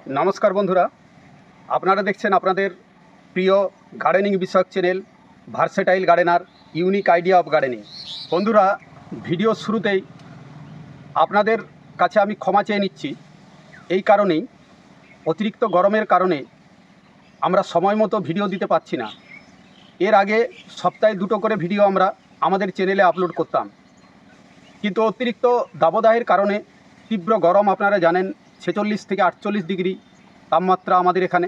নমস্কার বন্ধুরা, আপনারা দেখছেন আপনাদের প্রিয় গার্ডেনিং বিষয়ক channel versatile gardener unique idea of gardening. বন্ধুরা, ভিডিও শুরুতেই আপনাদের কাছে আমি ক্ষমা চেয়ে নিচ্ছি। এই কারণেই, অতিরিক্ত গরমের কারণে আমরা সময় মতো ভিডিও দিতে পারছি না। এর আগে সপ্তাহে 2টো করে ভিডিও আমরা আমাদের চ্যানেলে আপলোড করতাম, কিন্তু অতিরিক্ত দাবদাহের কারণে তীব্র গরম, আপনারা জানেন 46 থেকে 48 ডিগ্রি তাপমাত্রা আমাদের এখানে।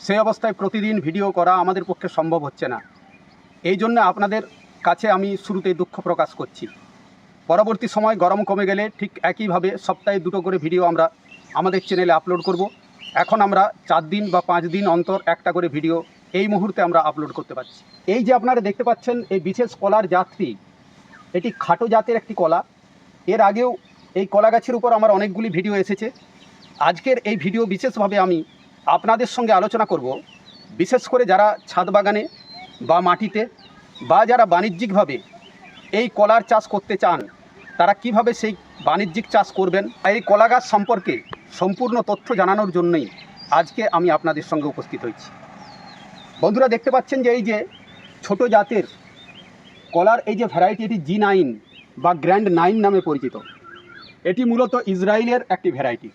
সেই অবস্থায় প্রতিদিন ভিডিও করা আমাদের পক্ষে সম্ভব হচ্ছে না। এই জন্য আপনাদের কাছে আমি শুরুতেই দুঃখ প্রকাশ করছি। পরবর্তী সময় গরম কমে গেলে ঠিক একইভাবে সপ্তাহে 2টো করে ভিডিও আমরা আমাদের চ্যানেলে আপলোড করব। এখন আমরা 4 দিন বা 5 দিন অন্তর একটা করে ভিডিও এই মুহূর্তে আমরা আপলোড করতে পারছি। এই যে আপনারা দেখতে পাচ্ছেন এই বিশেষ কলার জাতটি, এটি খাটো জাতের একটি কলা। এর আগেও এই কলা গাছের উপর আমার অনেকগুলি ভিডিও এসেছে। আজকের এই ভিডিও বিশেষভাবে আমি আপনাদের সঙ্গে আলোচনা করব, বিশেষ করে যারা ছাদ বাগানে বা মাটিতে বা যারা বাণিজ্যিকভাবে এই কলার চাষ করতে চান, তারা কিভাবে সেই বাণিজ্যিক চাষ করবেন, এই কলা গাছ সম্পর্কে সম্পূর্ণ তথ্য জানানোর জন্যই আজকে আমি আপনাদের সঙ্গে উপস্থিত হয়েছি। বন্ধুরা, দেখতে পাচ্ছেন যে এই যে ছোট জাতের কলার এই যে ভ্যারাইটি, এটি G9 বা গ্র্যান্ড 9 নামে পরিচিত। এটি মূলত ইসরায়েলের একটি ভ্যারাইটি।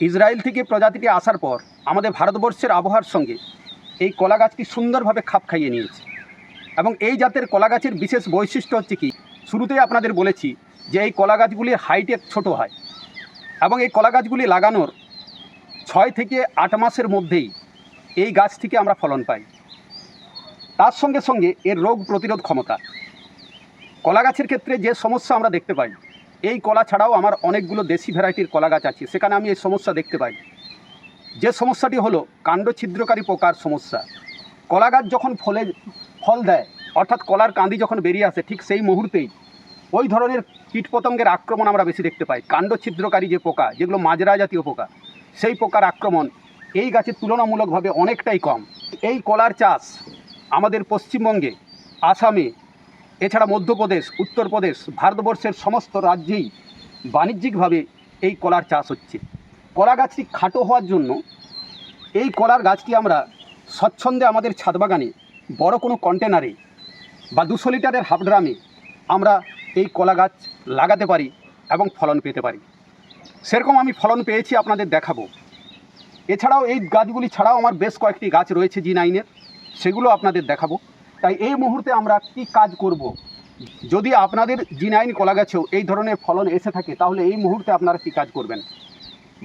ইসরায়েল থেকে প্রজাতিটি আসার পর আমাদের ভারতবর্ষের আবহাওয়ার সঙ্গে এই কলা গাছটি সুন্দরভাবে খাপ খাইয়ে নিয়েছে। এবং এই জাতের কলা গাছের বিশেষ বৈশিষ্ট্য হচ্ছে কি, শুরুতেই আপনাদের বলেছি যে এই কলা গাছগুলির হাইটে ছোট হয় এবং এই কলা গাছগুলি লাগানোর 6 থেকে 8 মাসের মধ্যেই এই গাছ থেকে আমরা ফলন পাই। তার সঙ্গে সঙ্গে এর রোগ প্রতিরোধ ক্ষমতা। কলা গাছের ক্ষেত্রে যে সমস্যা আমরা দেখতে পাই, এই কলা ছাড়াও আমার অনেকগুলো দেশি ভ্যারাইটির কলা গাছ আছে, সেখানে আমি এই সমস্যা দেখতে পাই। যে সমস্যাটি হলো কাণ্ড ছিদ্রকারী পোকার সমস্যা। কলা গাছ যখন ফল দেয়, অর্থাৎ কলার কাঁদি যখন বেরিয়ে আসে, ঠিক সেই মুহূর্তেই ওই ধরনের কীটপতঙ্গের আক্রমণ আমরা বেশি দেখতে পাই। কাণ্ড ছিদ্রকারী যে পোকা, যেগুলো মাজরা জাতীয় পোকা, সেই পোকার আক্রমণ এই গাছের তুলনামূলকভাবে অনেকটাই কম। এই কলার চাষ আমাদের পশ্চিমবঙ্গে, আসামে, এছাড়া মধ্যপ্রদেশ, উত্তরপ্রদেশ, ভারতবর্ষের সমস্ত রাজ্যেই বাণিজ্যিকভাবে এই কলার চাষ হচ্ছে। কলা গাছটি খাটো হওয়ার জন্য এই কলার গাছটি আমরা স্বচ্ছন্দে আমাদের ছাদ বাগানে বড় কোনো কন্টেনারে বা 200 লিটারের হাফ ড্রামে আমরা এই কলা গাছ লাগাতে পারি এবং ফলন পেতে পারি। সেরকম আমি ফলন পেয়েছি, আপনাদের দেখাবো। এছাড়াও এই গাছগুলি ছাড়াও আমার বেশ কয়েকটি গাছ রয়েছে G9-এর, সেগুলো আপনাদের দেখাবো। তাই এই মুহূর্তে আমরা কি কাজ করব, যদি আপনাদের G9 কলা গাছেও এই ধরনের ফলন এসে থাকে, তাহলে এই মুহূর্তে আপনারা কী কাজ করবেন,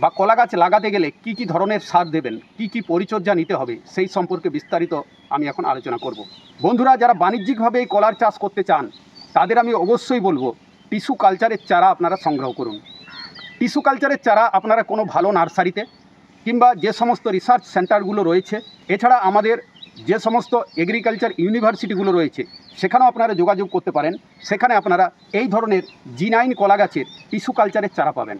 বা কলা গাছ লাগাতে গেলে কি কি ধরনের সার দেবেন, কি কি পরিচর্যা নিতে হবে, সেই সম্পর্কে বিস্তারিত আমি এখন আলোচনা করব। বন্ধুরা, যারা বাণিজ্যিকভাবে এই কলার চাষ করতে চান, তাদের আমি অবশ্যই বলবো টিস্যু কালচারের চারা আপনারা সংগ্রহ করুন। টিস্যু কালচারের চারা আপনারা কোনো ভালো নার্সারিতে কিংবা যে সমস্ত রিসার্চ সেন্টারগুলো রয়েছে, এছাড়া আমাদের যে সমস্ত এগ্রিকালচার ইউনিভার্সিটিগুলো রয়েছে, সেখানেও আপনারা যোগাযোগ করতে পারেন। সেখানে আপনারা এই ধরনের G9 কলা গাছের টিস্যু কালচারের চারা পাবেন।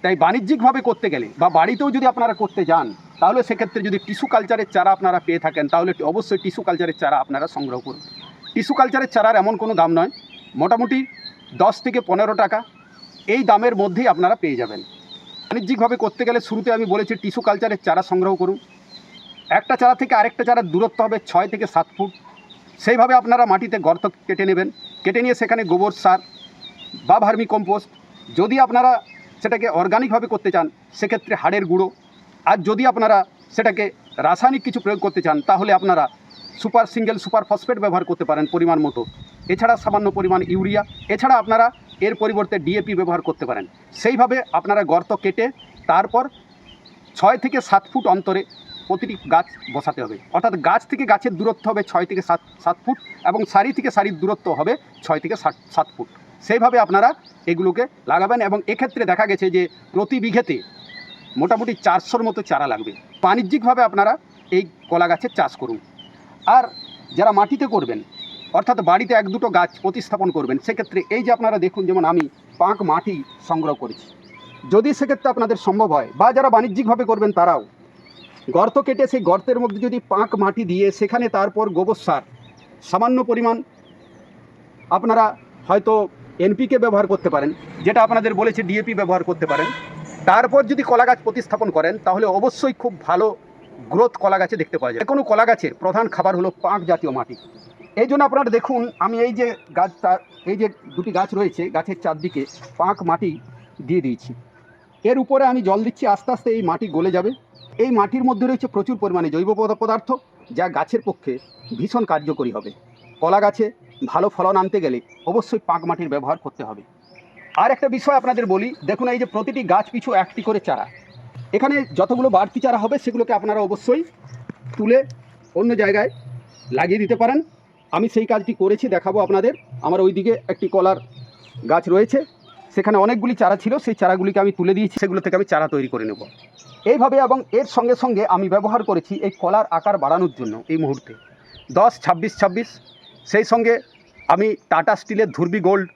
তাই বাণিজ্যিকভাবে করতে গেলে বা বাড়িতেও যদি আপনারা করতে যান, তাহলে সেক্ষেত্রে যদি টিস্যু কালচারের চারা আপনারা পেয়ে থাকেন, তাহলে অবশ্যই টিস্যু কালচারের চারা আপনারা সংগ্রহ করুন। টিস্যু কালচারের চারার এমন কোনো দাম নয়, মোটামুটি 10 থেকে 15 টাকা এই দামের মধ্যেই আপনারা পেয়ে যাবেন। বাণিজ্যিকভাবে করতে গেলে শুরুতে আমি বলেছি টিস্যু কালচারের চারা সংগ্রহ করুন। একটা চারা থেকে আরেকটা চারার দূরত্ব হবে 6 থেকে 7 ফুট। সেইভাবে আপনারা মাটিতে গর্ত কেটে নেবেন, কেটে নিয়ে সেখানে গোবর সার বা ভার্মি কম্পোস্ট, যদি আপনারা সেটাকে অর্গানিকভাবে করতে চান সেক্ষেত্রে হাড়ের গুঁড়ো, আর যদি আপনারা সেটাকে রাসায়নিক কিছু প্রয়োগ করতে চান, তাহলে আপনারা সুপার ফসফেট ব্যবহার করতে পারেন পরিমাণ মতো। এছাড়া সামান্য পরিমাণ ইউরিয়া, এছাড়া আপনারা এর পরিবর্তে DAP ব্যবহার করতে পারেন। সেইভাবে আপনারা গর্ত কেটে তারপর 6 থেকে 7 ফুট অন্তরে প্রতিটি গাছ বসাতে হবে। অর্থাৎ গাছ থেকে গাছের দূরত্ব হবে 6 থেকে 7 ফুট এবং সারি থেকে সারির দূরত্ব হবে 6 থেকে 7 ফুট। সেইভাবে আপনারা এগুলোকে লাগাবেন এবং এক্ষেত্রে দেখা গেছে যে প্রতি বিঘেতে মোটামুটি 400-র মতো চারা লাগবে। বাণিজ্যিকভাবে আপনারা এই কলা গাছের চাষ করুন। আর যারা মাটিতে করবেন, অর্থাৎ বাড়িতে 1-2টো গাছ প্রতিস্থাপন করবেন, সেক্ষেত্রে এই যে আপনারা দেখুন, যেমন আমি পাঁক মাটি সংগ্রহ করেছি। যদি সেক্ষেত্রে আপনাদের সম্ভব হয়, বা যারা বাণিজ্যিকভাবে করবেন তারাও গর্ত কেটে সেই গর্তের মধ্যে যদি পাঁক মাটি দিয়ে সেখানে তারপর গোবর সার, সামান্য পরিমাণ আপনারা হয়তো NPK ব্যবহার করতে পারেন, যেটা আপনাদের বলেছে DAP ব্যবহার করতে পারেন, তারপর যদি কলা গাছ প্রতিস্থাপন করেন তাহলে অবশ্যই খুব ভালো গ্রোথ কলা গাছে দেখতে পাওয়া যায়। যে কোনো কলা গাছের প্রধান খাবার হলো পাঁক জাতীয় মাটি। এই জন্য আপনারা দেখুন, আমি এই যে গাছটা, এই যে দুটি গাছ রয়েছে, গাছের চারদিকে পাঁক মাটি দিয়ে দিয়েছি। এর উপরে আমি জল দিচ্ছি, আস্তে আস্তে এই মাটি গলে যাবে। এই মাটির মধ্যে রয়েছে প্রচুর পরিমাণে জৈব পদার্থ, যা গাছের পক্ষে ভীষণ কার্যকরী হবে। কলা গাছে ভালো ফলন আনতে গেলে অবশ্যই পাঁক মাটির ব্যবহার করতে হবে। আর একটা বিষয় আপনাদের বলি, দেখুন এই যে প্রতিটি গাছ পিছু একটি করে চারা, এখানে যতগুলো বাড়তি চারা হবে সেগুলোকে আপনারা অবশ্যই তুলে অন্য জায়গায় লাগিয়ে দিতে পারেন। আমি সেই কাজটি করেছি, দেখাবো আপনাদের। আমার ওইদিকে একটি কলার গাছ রয়েছে, সেখানে অনেকগুলি চারা ছিল, সেই চারাগুলিকে আমি তুলে দিয়েছি, সেগুলো থেকে আমি চারা তৈরি করে নেব এইভাবে। এবং এর সঙ্গে সঙ্গে আমি ব্যবহার করেছি এই কলার আকার বাড়ানোর জন্য এই মুহূর্তে 10-26-26, সেই সঙ্গে আমি টাটা স্টিলের ধুরবি গোল্ড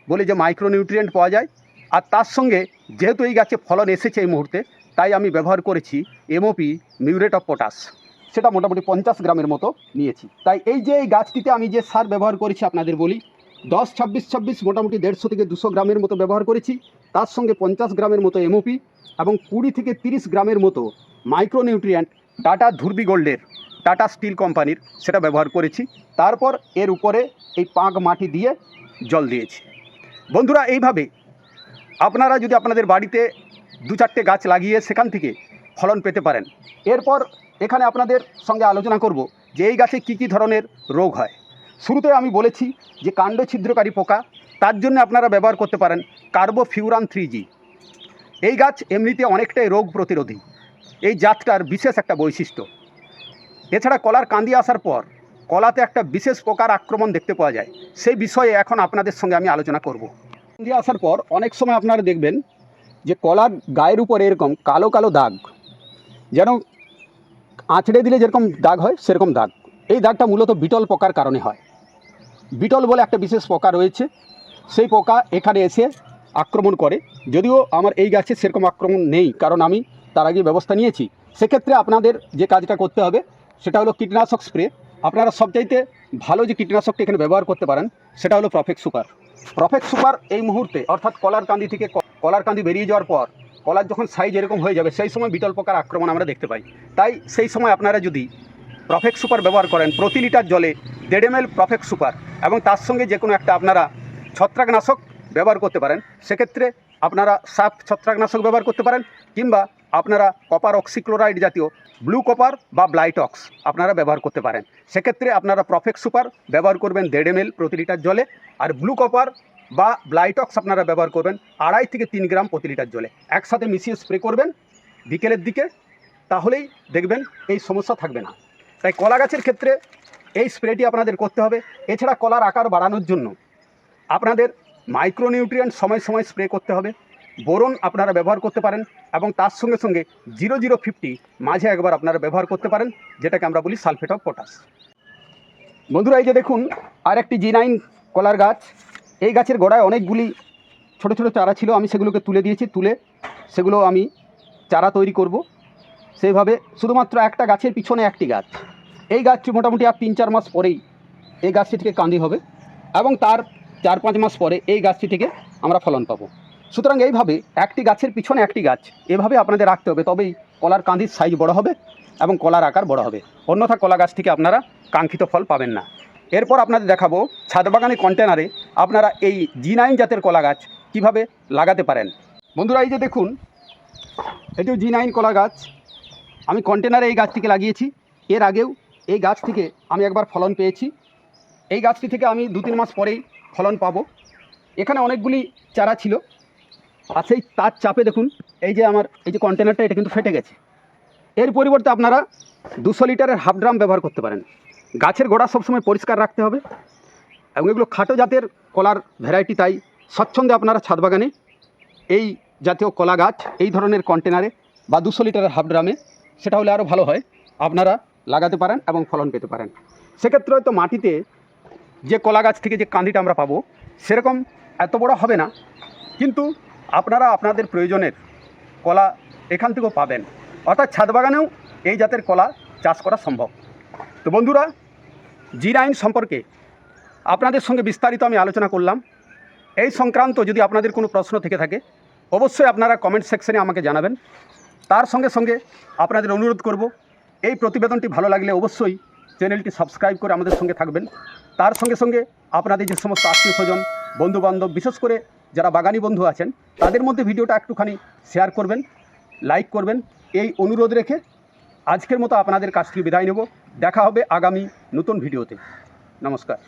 বলে যে মাইক্রোনিউট্রিয়েন্ট পাওয়া যায়, আর তার সঙ্গে যেহেতু এই গাছে ফলন এসেছে এই মুহূর্তে, তাই আমি ব্যবহার করেছি এমওপি মিউরেট অফ পটাশ, সেটা মোটামুটি 50 গ্রামের মতো নিয়েছি। তাই এই যে এই গাছটিতে আমি যে সার ব্যবহার করেছি আপনাদের বলি, 10-26-26 মোটামুটি 150 থেকে 200 গ্রামের মতো ব্যবহার করেছি, তার সঙ্গে 50 গ্রামের মতো এমওপি এবং 20 থেকে 30 গ্রামের মতো মাইক্রোনিউট্রিয়েন্ট টাটা ধুরবি গোল্ডের, টাটা স্টিল কোম্পানির, সেটা ব্যবহার করেছি। তারপর এর উপরে এই পাঁক মাটি দিয়ে জল দিয়েছি। বন্ধুরা, এইভাবে আপনারা যদি আপনাদের বাড়িতে 2-4টে গাছ লাগিয়ে সেখান থেকে ফলন পেতে পারেন। এরপর এখানে আপনাদের সঙ্গে আলোচনা করব যে এই গাছে কী কী ধরনের রোগ হয়। শুরুতে আমি বলেছি যে কাণ্ড ছিদ্রকারী পোকা, তার জন্য আপনারা ব্যবহার করতে পারেন কার্বোফিউরান 3G। এই গাছ এমনিতে অনেকটাই রোগ প্রতিরোধী, এই জাতটার বিশেষ একটা বৈশিষ্ট্য। এছাড়া কলার কান্দি আসার পর কলাতে একটা বিশেষ পোকার আক্রমণ দেখতে পাওয়া যায়, সেই বিষয়ে এখন আপনাদের সঙ্গে আমি আলোচনা করব। কান্দি আসার পর অনেক সময় আপনারা দেখবেন যে কলার গায়ের উপর এরকম কালো কালো দাগ, যেন আঁচড়ে দিলে যেরকম দাগ হয় সেরকম দাগ। এই দাগটা মূলত বিটল পোকার কারণে হয়। বিটল বলে একটা বিশেষ পোকা রয়েছে, সেই পোকা এখানে এসে আক্রমণ করে। যদিও আমার এই গাছে সেরকম আক্রমণ নেই, কারণ আমি তার আগে ব্যবস্থা নিয়েছি। সেক্ষেত্রে আপনাদের যে কাজটা করতে হবে সেটা হলো কীটনাশক স্প্রে। আপনারা সবচাইতে ভালো যে কীটনাশকটা এখানে ব্যবহার করতে পারেন সেটা হলো প্রফেক্ট সুপার। প্রফেক্ট সুপার এই মুহূর্তে, অর্থাৎ কলার কান্দি থেকে কলার কান্দি বেরিয়ে যাওয়ার পর কলার যখন সাইজ এরকম হয়ে যাবে, সেই সময় বিটল পোকার আক্রমণ আমরা দেখতে পাই। তাই সেই সময় আপনারা যদি প্রফেক্ট সুপার ব্যবহার করেন, প্রতি লিটার জলে 1.5 ml প্রফেক্ট সুপার, এবং তার সঙ্গে যে কোনো একটা আপনারা ছত্রাকনাশক ব্যবহার করতে পারেন। সেক্ষেত্রে আপনারা সাপ ছত্রাকনাশক ব্যবহার করতে পারেন, কিংবা আপনারা কপার অক্সিক্লোরাইড জাতীয় ব্লু কপার বা ব্লাইটক্স আপনারা ব্যবহার করতে পারেন। সেক্ষেত্রে আপনারা প্রফেক্ট সুপার ব্যবহার করবেন 1.5 ml প্রতি লিটার জলে, আর ব্লু কপার বা ব্লাইটক্স আপনারা ব্যবহার করবেন 2.5 থেকে 3 গ্রাম প্রতি লিটার জলে। একসাথে মিশিয়ে স্প্রে করবেন বিকেলের দিকে, তাহলেই দেখবেন এই সমস্যা থাকবে না। তাই কলা গাছের ক্ষেত্রে এই স্প্রেটি আপনাদের করতে হবে। এছাড়া কলার আকার বাড়ানোর জন্য আপনাদের মাইক্রোনিউট্রিয়েন্ট সময় সময় স্প্রে করতে হবে। বোরন আপনারা ব্যবহার করতে পারেন, এবং তার সঙ্গে সঙ্গে 0050 মাঝে একবার আপনারা ব্যবহার করতে পারেন, যেটাকে আমরা বলি সালফেট অফ পটাশ। বন্ধুরা, এই যে দেখুন আর একটি G9 কলার গাছ। এই গাছের গোড়ায় অনেকগুলি ছোট ছোট চারা ছিল, আমি সেগুলোকে তুলে দিয়েছি। তুলে সেগুলো আমি চারা তৈরি করব। সেইভাবে শুধুমাত্র একটা গাছের পিছনে একটি গাছ। এই গাছটি মোটামুটি আর 3-4 মাস পরেই এই গাছটি থেকে কান্দি হবে, এবং তার 4-5 মাস পরে এই গাছটি থেকে আমরা ফলন পাবো। সুতরাং এইভাবে একটি গাছের পিছনে একটি গাছ এভাবে আপনাদের রাখতে হবে, তবেই কলার কান্দির সাইজ বড় হবে এবং কলার আকার বড় হবে। অন্যথা কলা গাছ থেকে আপনারা কাঙ্ক্ষিত ফল পাবেন না। এরপর আপনাদের দেখাবো ছাদ বাগানে কন্টেনারে আপনারা এই G9 জাতের কলা গাছ কীভাবে লাগাতে পারেন। বন্ধুরা, এই যে দেখুন এটিও G9 কলা গাছ। আমি কন্টেনারে এই গাছটিকে লাগিয়েছি। এর আগেও এই গাছ থেকে আমি একবার ফলন পেয়েছি। এই গাছটি থেকে আমি 2-3 মাস পরেই ফলন পাবো। এখানে অনেকগুলি চারা ছিল, আর সেই তার চাপে দেখুন এই যে আমার এই যে কন্টেনারটা, এটা কিন্তু ফেটে গেছে। এর পরিবর্তে আপনারা 200 লিটারের হাফ ড্রাম ব্যবহার করতে পারেন। গাছের গোড়া সবসময় পরিষ্কার রাখতে হবে, এবং এগুলো খাটো জাতের কলার ভ্যারাইটি, তাই স্বচ্ছন্দে আপনারা ছাদ বাগানে এই জাতীয় কলা গাছ এই ধরনের কন্টেনারে বা 200 লিটারের হাফ ড্রামে, সেটা হলে আরও ভালো হয়, আপনারা লাগাতে পারেন এবং ফলন পেতে পারেন। সেক্ষেত্রে হয়তো মাটিতে যে কলা গাছ থেকে যে কান্দিটা আমরা পাবো সেরকম এত বড় হবে না, কিন্তু আপনারা আপনাদের প্রয়োজনের কলা এখান থেকেও পাবেন। অর্থাৎ ছাদ বাগানেও এই জাতের কলা চাষ করা সম্ভব। তো বন্ধুরা, G9 সম্পর্কে আপনাদের সঙ্গে বিস্তারিত আমি আলোচনা করলাম। এই সংক্রান্ত যদি আপনাদের কোনো প্রশ্ন থেকে থাকে অবশ্যই আপনারা কমেন্ট সেকশনে আমাকে জানাবেন। তার সঙ্গে সঙ্গে আপনাদের অনুরোধ করব, এই প্রতিবেদনটি ভালো লাগলে অবশ্যই চ্যানেলটি সাবস্ক্রাইব করে আমাদের সঙ্গে থাকবেন। তার সঙ্গে সঙ্গে আপনাদের যে সমস্ত আত্মীয় স্বজন, বন্ধুবান্ধব, বিশেষ করে যারা বাগানি বন্ধু আছেন, তাদের মধ্যে ভিডিওটা একটুখানি শেয়ার করবেন, লাইক করবেন, এই অনুরোধ রেখে আজকের মতো আপনাদের কাছ থেকে বিদায় নেব। দেখা হবে আগামী নতুন ভিডিওতে। নমস্কার।